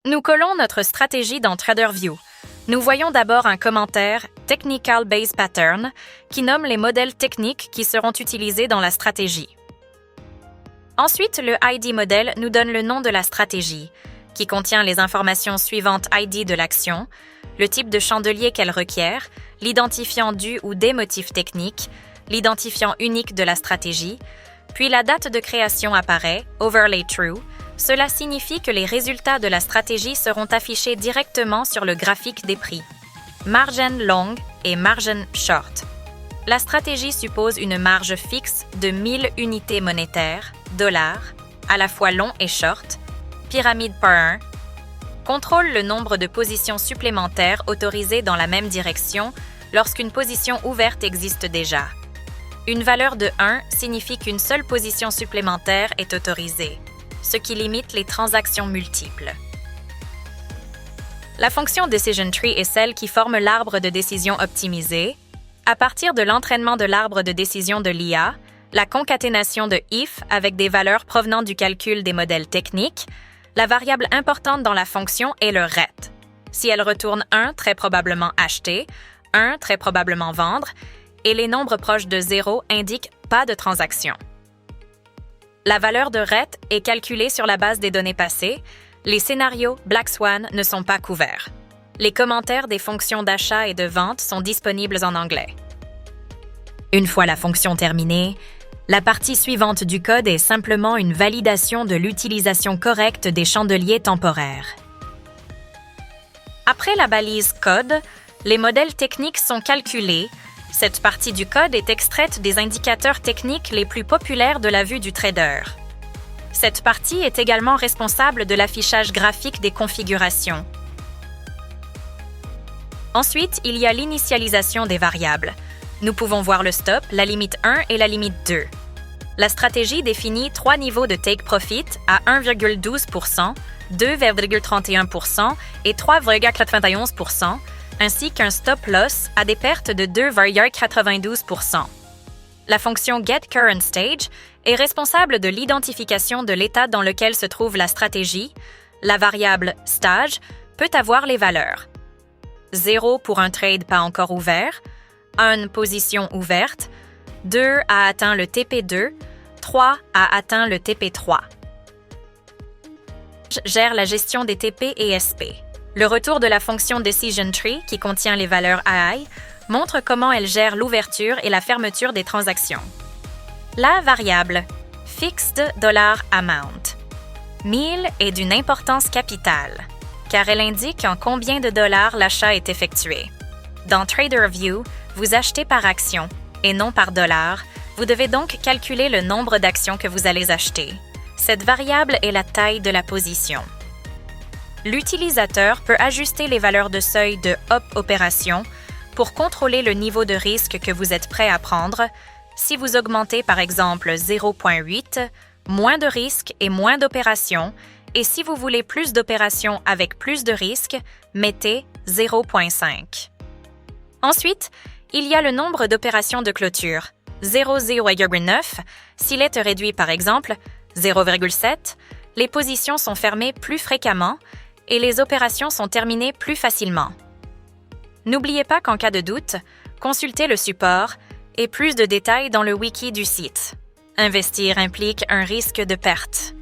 Nous collons notre stratégie dans TraderView. Nous voyons d'abord un commentaire « Technical Base Pattern » qui nomme les modèles techniques qui seront utilisés dans la stratégie. Ensuite, le ID modèle nous donne le nom de la stratégie, qui contient les informations suivantes ID de l'action, le type de chandelier qu'elle requiert, l'identifiant du ou des motifs techniques, l'identifiant unique de la stratégie, puis la date de création apparaît, Overlay True. Cela signifie que les résultats de la stratégie seront affichés directement sur le graphique des prix. Margin long et margin short. La stratégie suppose une marge fixe de 1000 unités monétaires, dollars, à la fois long et short, pyramide par 1, contrôle le nombre de positions supplémentaires autorisées dans la même direction lorsqu'une position ouverte existe déjà. Une valeur de 1 signifie qu'une seule position supplémentaire est autorisée, ce qui limite les transactions multiples. La fonction Decision Tree est celle qui forme l'arbre de décision optimisé. À partir de l'entraînement de l'arbre de décision de l'IA, la concaténation de if avec des valeurs provenant du calcul des modèles techniques, la variable importante dans la fonction est le RET. Si elle retourne 1, très probablement acheter, 1, très probablement vendre, et les nombres proches de 0 indiquent pas de transaction. La valeur de RET est calculée sur la base des données passées. Les scénarios Black Swan ne sont pas couverts. Les commentaires des fonctions d'achat et de vente sont disponibles en anglais. Une fois la fonction terminée, la partie suivante du code est simplement une validation de l'utilisation correcte des chandeliers temporaires. Après la balise code, les modèles techniques sont calculés. Cette partie du code est extraite des indicateurs techniques les plus populaires de la vue du trader. Cette partie est également responsable de l'affichage graphique des configurations. Ensuite, il y a l'initialisation des variables. Nous pouvons voir le stop, la limite 1 et la limite 2. La stratégie définit 3 niveaux de take profit à 1,12%, 2,31% et 3,91%, ainsi qu'un stop loss à des pertes de 2,92%. La fonction getCurrentStage est responsable de l'identification de l'état dans lequel se trouve la stratégie. La variable stage peut avoir les valeurs 0 pour un trade pas encore ouvert, 1 position ouverte, 2 a atteint le TP2, 3 a atteint le TP3. Gère la gestion des TP et SP. Le retour de la fonction Decision Tree, qui contient les valeurs AI, montre comment elle gère l'ouverture et la fermeture des transactions. La variable Fixed Dollar Amount. 1000 est d'une importance capitale, car elle indique en combien de dollars l'achat est effectué. Dans TraderView, vous achetez par action et non par dollar. Vous devez donc calculer le nombre d'actions que vous allez acheter. Cette variable est la taille de la position. L'utilisateur peut ajuster les valeurs de seuil de Op Opération pour contrôler le niveau de risque que vous êtes prêt à prendre. Si vous augmentez par exemple 0,8, moins de risque et moins d'opérations, et si vous voulez plus d'opérations avec plus de risques, mettez 0,5. Ensuite, il y a le nombre d'opérations de clôture, 0,9. S'il est réduit par exemple 0,7, les positions sont fermées plus fréquemment et les opérations sont terminées plus facilement. N'oubliez pas qu'en cas de doute, consultez le support et plus de détails dans le wiki du site. Investir implique un risque de perte.